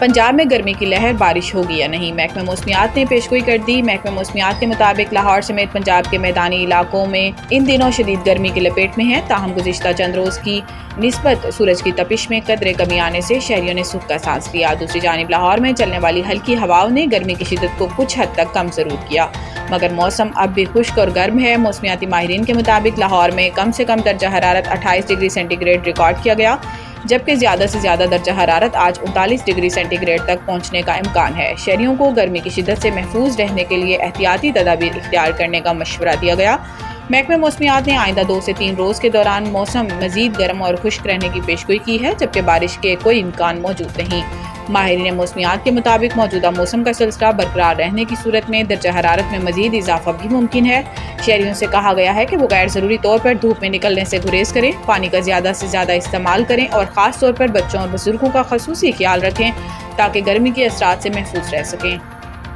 پنجاب میں گرمی کی لہر، بارش ہوگی یا نہیں؟ محکمہ موسمیات نے پیشگوئی کر دی۔ محکمہ موسمیات کے مطابق لاہور سمیت پنجاب کے میدانی علاقوں میں ان دنوں شدید گرمی کی لپیٹ میں ہیں، تاہم گزشتہ چند روز کی نسبت سورج کی تپش میں قدرے کمی آنے سے شہریوں نے سکھ کا سانس لیا۔ دوسری جانب لاہور میں چلنے والی ہلکی ہواؤں نے گرمی کی شدت کو کچھ حد تک کم ضرور کیا، مگر موسم اب بھی خشک اور گرم ہے۔ موسمیاتی ماہرین کے مطابق لاہور میں کم سے کم درجہ حرارت 28 ڈگری سینٹی گریڈ ریکارڈ کیا گیا، جبکہ زیادہ سے زیادہ درجہ حرارت آج 39 ڈگری سینٹی گریڈ تک پہنچنے کا امکان ہے۔ شہریوں کو گرمی کی شدت سے محفوظ رہنے کے لیے احتیاطی تدابیر اختیار کرنے کا مشورہ دیا گیا۔ محکمہ موسمیات نے آئندہ 2 سے 3 روز کے دوران موسم مزید گرم اور خشک رہنے کی پیشگوئی کی ہے، جبکہ بارش کے کوئی امکان موجود نہیں۔ ماہرین موسمیات کے مطابق موجودہ موسم کا سلسلہ برقرار رہنے کی صورت میں درجہ حرارت میں مزید اضافہ بھی ممکن ہے۔ شہریوں سے کہا گیا ہے کہ وہ غیر ضروری طور پر دھوپ میں نکلنے سے گریز کریں، پانی کا زیادہ سے زیادہ استعمال کریں اور خاص طور پر بچوں اور بزرگوں کا خصوصی خیال رکھیں تاکہ گرمی کے اثرات سے محفوظ رہ سکیں۔